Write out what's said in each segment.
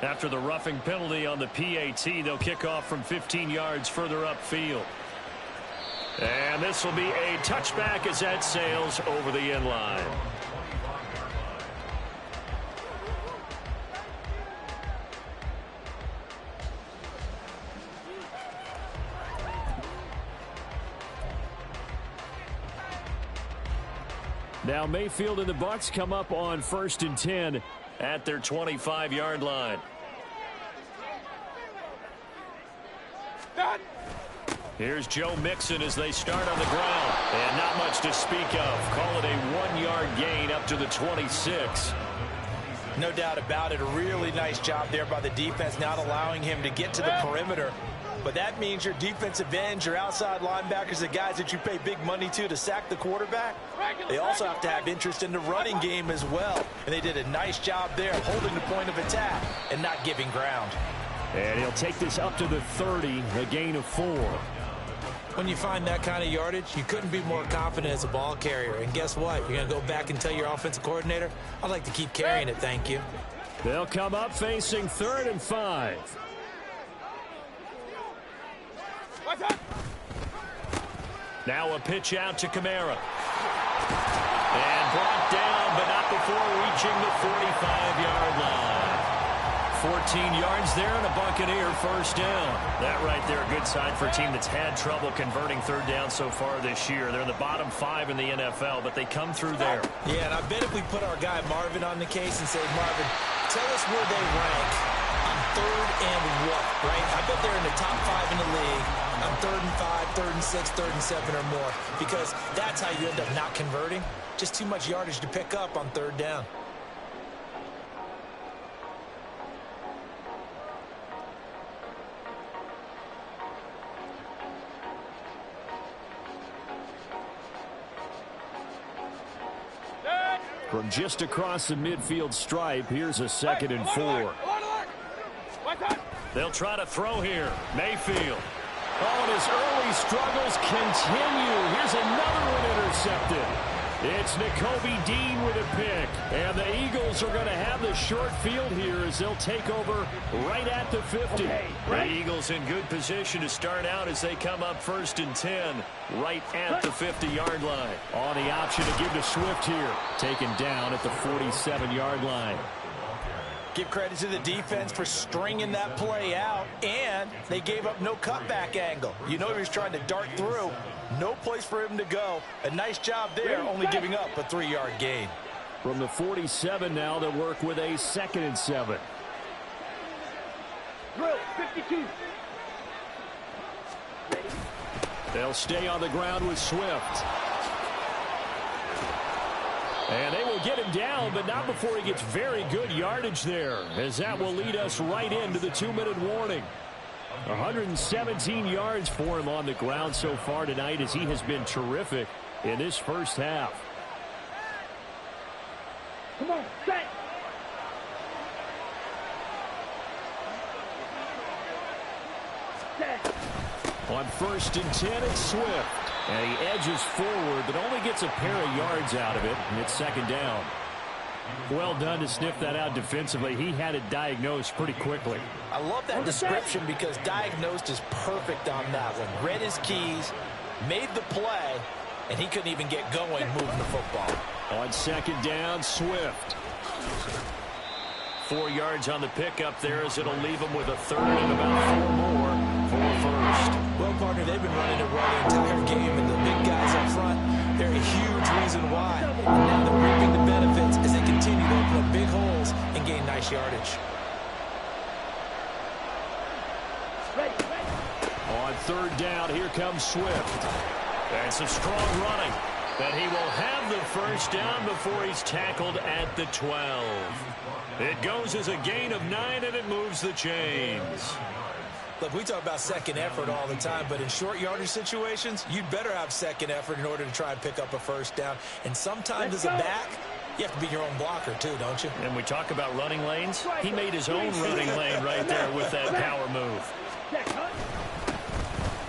After the roughing penalty on the PAT, they'll kick off from 15 yards further upfield. And this will be a touchback as that sails over the end line. Now Mayfield and the Bucs come up on 1st and 10 at their 25-yard line. Here's Joe Mixon as they start on the ground. And not much to speak of. Call it a 1-yard gain up to the 26. No doubt about it. A really nice job there by the defense, not allowing him to get to the perimeter. But that means your defensive ends, your outside linebackers, the guys that you pay big money to sack the quarterback, they also have to have interest in the running game as well. And they did a nice job there holding the point of attack and not giving ground. And he'll take this up to the 30, a gain of 4. When you find that kind of yardage, you couldn't be more confident as a ball carrier. And guess what? You're going to go back and tell your offensive coordinator, I'd like to keep carrying it, thank you. They'll come up facing 3rd and 5. Now a pitch out to Kamara. And brought down, but not before reaching the 45-yard line. 14 yards there and a Buccaneer first down. That right there, a good sign for a team that's had trouble converting third down so far this year. They're in the bottom 5 in the NFL, but they come through there. Yeah, and I bet if we put our guy Marvin on the case and say, Marvin, tell us where they rank on 3rd and what, right? I bet they're in the top 5 in the league on 3rd and 5, 3rd and 6, 3rd and 7 or more, because that's how you end up not converting. Just too much yardage to pick up on 3rd down. From just across the midfield stripe, here's a 2nd and 4. They'll try to throw here. Mayfield. Oh, and his early struggles continue. Here's another one intercepted. It's Nakobe Dean with a pick. And the Eagles are going to have the short field here as they'll take over right at the 50. The Eagles in good position to start out as they come up 1st and 10 right at the 50-yard line. On the option to give to Swift here. Taken down at the 47-yard line. Give credit to the defense for stringing that play out, and they gave up no cutback angle. You know he was trying to dart through. No place for him to go. A nice job there, only giving up a 3-yard gain. From the 47 now, they'll work with a 2nd and 7. Drill, 52. They'll stay on the ground with Swift. And they will get him down, but not before he gets very good yardage there, as that will lead us right into the 2-minute warning. 117 yards for him on the ground so far tonight, as he has been terrific in this first half. Come on, set. Set. On 1st and 10, it's Swift. And he edges forward, but only gets a pair of yards out of it, and it's 2nd down. Well done to sniff that out defensively. He had it diagnosed pretty quickly. I love that description because diagnosed is perfect on that one. Read his keys, made the play, and he couldn't even get going moving the football. On 2nd down, Swift. 4 yards on the pickup there, as it'll leave him with a 3rd and about 4 more for 1st. Well, partner, they've been running it well the entire game, and the big guys up front, they're a huge reason why. And now they're reaping the benefits as they continue to open up big holes and gain nice yardage. On 3rd down, here comes Swift. And some strong running. But he will have the first down before he's tackled at the 12. It goes as a gain of 9, and it moves the chains. Look, we talk about second effort all the time, but in short yardage situations, you'd better have second effort in order to try and pick up a first down. And sometimes as a back, you have to be your own blocker too, don't you? And we talk about running lanes. He made his own running lane right there with that power move.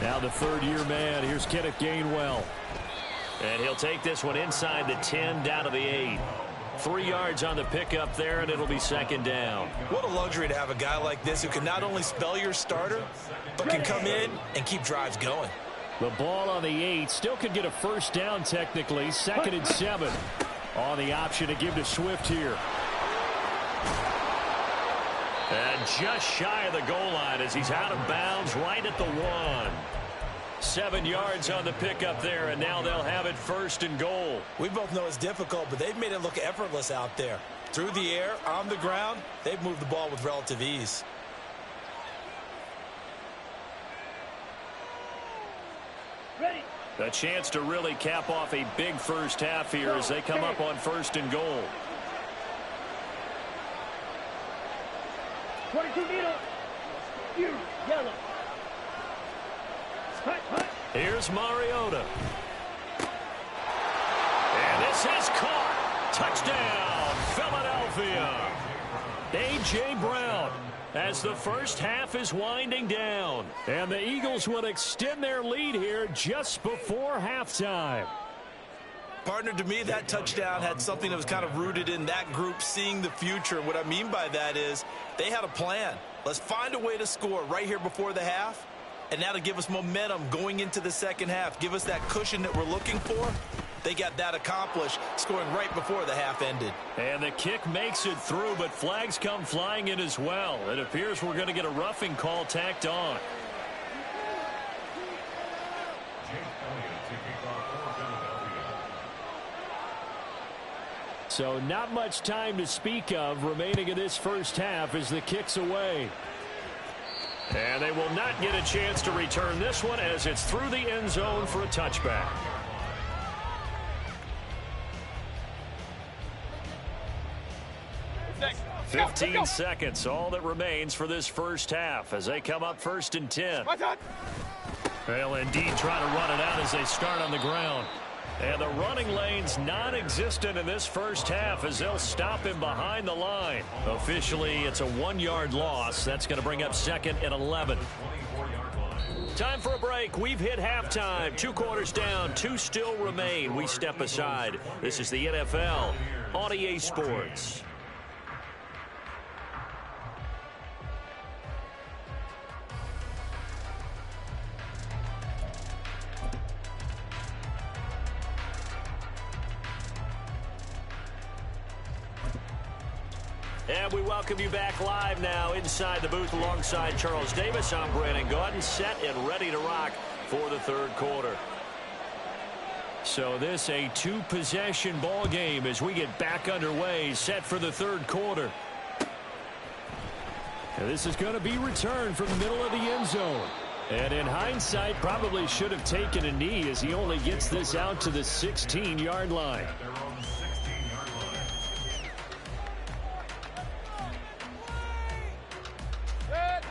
Now the 3rd-year man. Here's Kenneth Gainwell. And he'll take this one inside the 10 down to the 8. 3 yards on the pickup there, and it'll be second down. What a luxury to have a guy like this who can not only spell your starter, but can come in and keep drives going. The ball on the 8. Still could get a first down technically. 2nd and 7. On the option to give to Swift here. And just shy of the goal line as he's out of bounds right at the 1. 7 yards on the pickup there, and now they'll have it 1st and goal. We both know it's difficult, but they've made it look effortless out there. Through the air, on the ground, they've moved the ball with relative ease. Ready. A chance to really cap off a big first half here as they come up on 1st and goal. 22 needle. You, yellow. Hut, hut. Here's Mariota. And this is caught. Touchdown, Philadelphia. A.J. Brown as the first half is winding down. And the Eagles will extend their lead here just before halftime. Partner, to me, that touchdown had something that was kind of rooted in that group seeing the future. What I mean by that is they had a plan. Let's find a way to score right here before the half. And now to give us momentum going into the second half, give us that cushion that we're looking for. They got that accomplished, scoring right before the half ended. And the kick makes it through, but flags come flying in as well. It appears we're going to get a roughing call tacked on. So not much time to speak of remaining in this first half as the kick's away. And they will not get a chance to return this one as it's through the end zone for a touchback. Next. 15 seconds, all that remains for this first half as they come up 1st and 10. They'll indeed try to run it out as they start on the ground. And the running lane's non-existent in this first half as they'll stop him behind the line. Officially, it's a 1-yard loss. That's going to bring up 2nd and 11. Time for a break. We've hit halftime. 2 quarters down, 2 still remain. We step aside. This is the NFL on EA Sports. And we welcome you back live now inside the booth alongside Charles Davis. I'm Brandon Gaudin, set and ready to rock for the 3rd quarter. So this a 2-possession ball game as we get back underway, set for the 3rd quarter. And this is going to be returned from the middle of the end zone. And in hindsight, probably should have taken a knee as he only gets this out to the 16-yard line.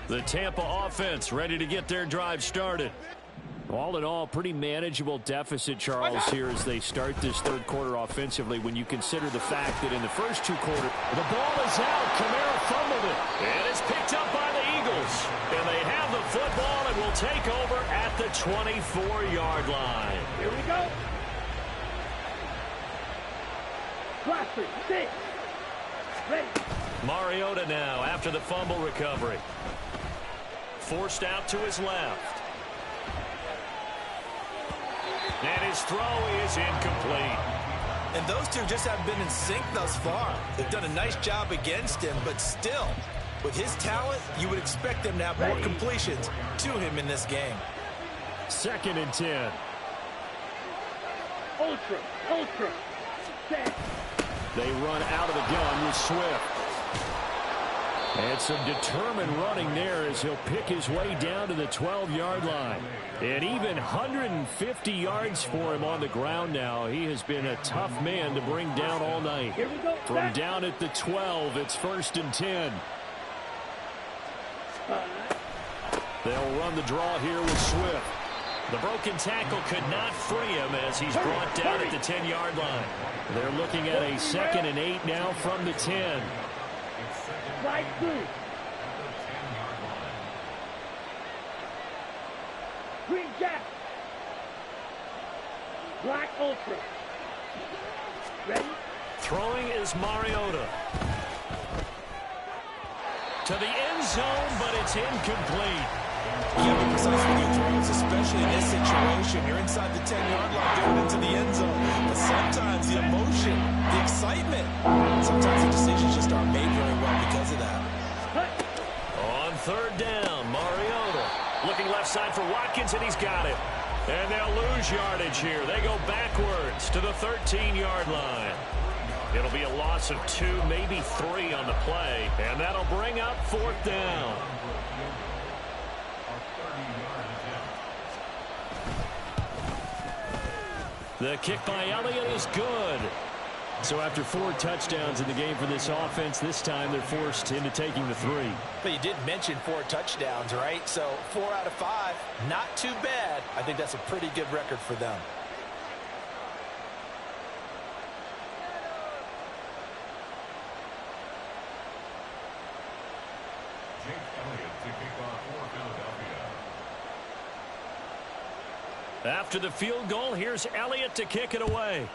The Tampa offense ready to get their drive started. All in all, pretty manageable deficit, Charles, here as they start this 3rd quarter offensively when you consider the fact that in the first 2 quarters, the ball is out. Kamara fumbled it. And it's picked up by the Eagles. And they have the football and will take over at the 24-yard line. Here we go. Cluster, 6. Ready. Mariota now after the fumble recovery. Forced out to his left. And his throw is incomplete. And those two just haven't been in sync thus far. They've done a nice job against him, but still, with his talent, you would expect them to have more completions to him in this game. 2nd and 10. Ultra. Set. They run out of the gun with Swift. And some determined running there as he'll pick his way down to the 12-yard line. And even 150 yards for him on the ground now. He has been a tough man to bring down all night. Here we go. From down at the 12, it's 1st and 10. They'll run the draw here with Swift. The broken tackle could not free him as he's brought down at the 10-yard line. They're looking at a 2nd and 8 now from the 10. Right through. Green Jack. Black Ultra. Ready? Throwing is Mariota. To the end zone, but it's incomplete. You got to be precise with your throws, especially in this situation. You're inside the 10-yard line going into the end zone. But sometimes the emotion, the excitement, sometimes the decisions just aren't made very well because of that. On third down, Mariota looking left side for Watkins, and he's got it. And they'll lose yardage here. They go backwards to the 13-yard line. It'll be a loss of 2, maybe 3 on the play, and that'll bring up fourth down. The kick by Elliott is good. So after 4 touchdowns in the game for this offense, this time they're forced into taking the 3. But you did mention 4 touchdowns, right? So 4 out of 5, not too bad. I think that's a pretty good record for them. After the field goal, here's Elliott to kick it away.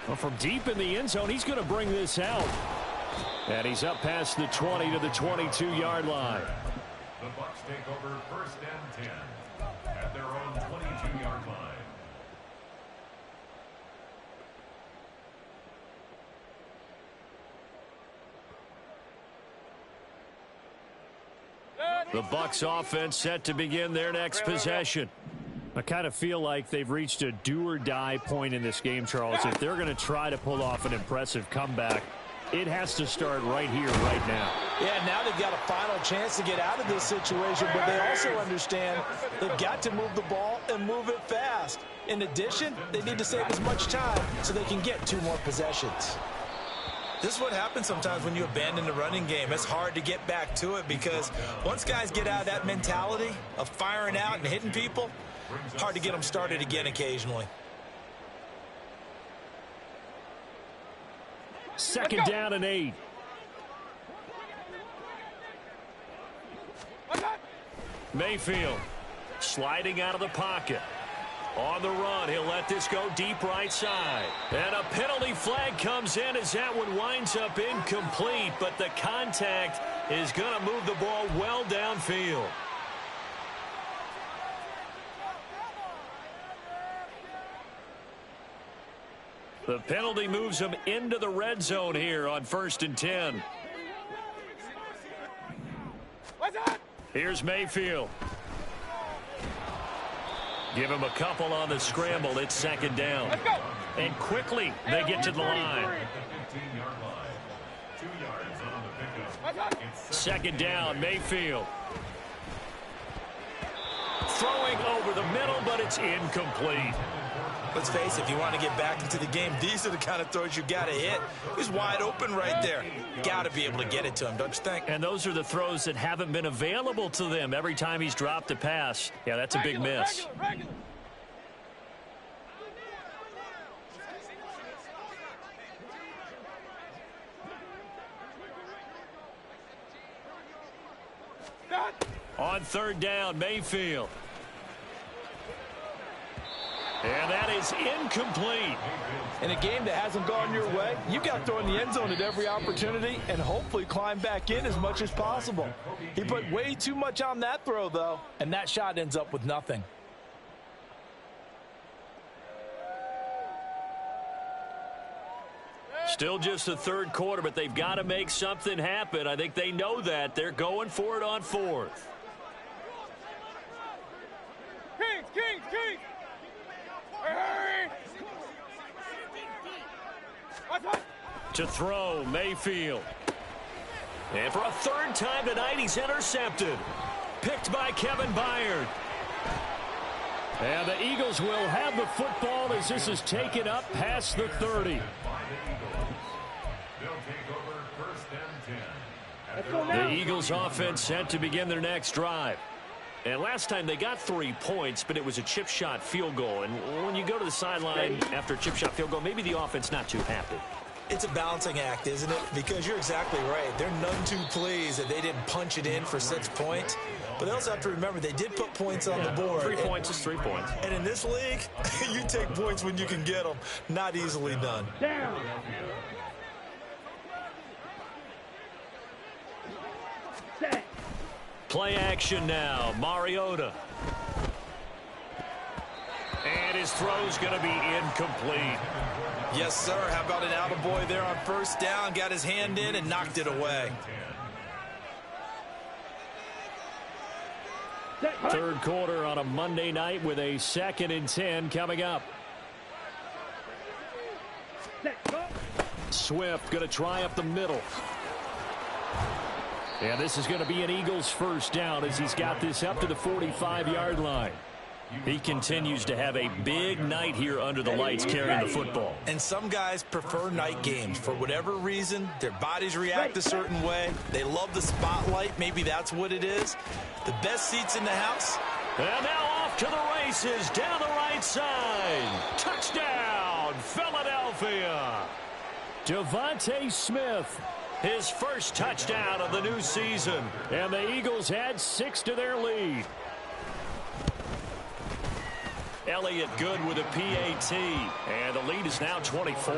Well, from deep in the end zone, he's going to bring this out. And he's up past the 20 to the 22-yard line. The Bucs take over first and 10 at their own 22-yard line. The Bucs offense set to begin their next possession. I kind of feel like they've reached a do-or-die point in this game, Charles. If they're going to try to pull off an impressive comeback, it has to start right here, right now. Yeah, now they've got a final chance to get out of this situation, but they also understand they've got to move the ball and move it fast. In addition, they need to save as much time so they can get 2 more possessions. This is what happens sometimes when you abandon the running game. It's hard to get back to it because once guys get out of that mentality of firing out and hitting people, hard to get them started again occasionally. Second down and 8. Mayfield sliding out of the pocket. On the run, he'll let this go deep right side. And a penalty flag comes in as that one winds up incomplete, but the contact is going to move the ball well downfield. The penalty moves him into the red zone here on 1st and 10. Here's Mayfield. Give him a couple on the scramble. It's second down. Let's go. And quickly, they get to the line. Second down, Mayfield. Throwing over the middle, but it's incomplete. Let's face it, if you want to get back into the game, these are the kind of throws you got to hit. He's wide open right there. Got to be able to get it to him, don't you think? And those are the throws that haven't been available to them every time he's dropped a pass. Yeah, that's a big miss. On third down, Mayfield. And that is incomplete. In a game that hasn't gone your way, you've got to throw in the end zone at every opportunity and hopefully climb back in as much as possible. He put way too much on that throw, though, and that shot ends up with nothing. Still just the third quarter, but they've got to make something happen. I think they know that. They're going for it on 4th. Kings! To throw, Mayfield. And for a third time tonight, he's intercepted. Picked by Kevin Byard. And the Eagles will have the football as this is taken up past the 30. The Eagles offense set to begin their next drive. And last time they got 3 points, but it was a chip shot field goal. And when you go to the sideline after a chip shot field goal, maybe the offense not too happy. It's a balancing act, isn't it? Because you're exactly right. They're none too pleased that they didn't punch it in for 6 points. But they also have to remember they did put points on the board. 3 points is 3 points. And in this league, you take points when you can get them. Not easily done. Down. Set. Play action now. Mariota. And his throw's going to be incomplete. Yes, sir. How about an attaboy there on first down? Got his hand in and knocked it away. Third quarter on a Monday night with a 2nd and 10 coming up. Swift going to try up the middle. And this is going to be an Eagles first down as he's got this up to the 45-yard line. He continues to have a big night here under the lights carrying the football. And some guys prefer night games. For whatever reason, their bodies react a certain way. They love the spotlight. Maybe that's what it is. The best seats in the house. And now off to the races down the right side. Touchdown, Philadelphia. Devontae Smith, his first touchdown of the new season. And the Eagles add 6 to their lead. Elliott good with a PAT, and the lead is now 24.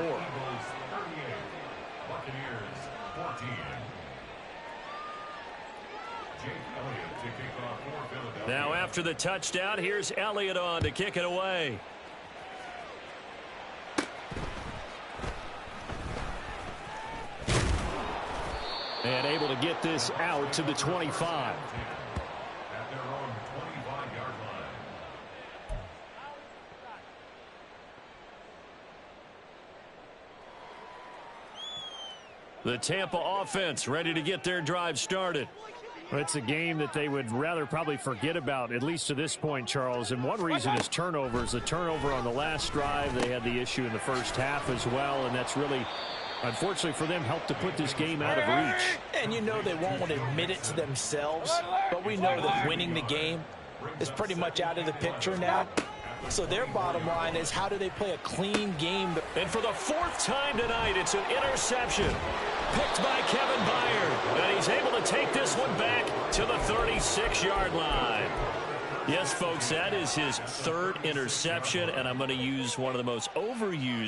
Now after the touchdown, here's Elliott on to kick it away. And able to get this out to the 25. The Tampa offense ready to get their drive started. It's a game that they would rather probably forget about, at least to this point, Charles. And one reason is turnovers. The turnover on the last drive, they had the issue in the first half as well, and that's really, unfortunately for them, helped to put this game out of reach. And you know they won't want to admit it to themselves, but we know that winning the game is pretty much out of the picture now. So their bottom line is, how do they play a clean game? And for the 4th time tonight, it's an interception picked by Kevin Byard. And he's able to take this one back to the 36-yard line. Yes, folks, that is his 3rd interception, and I'm going to use one of the most overused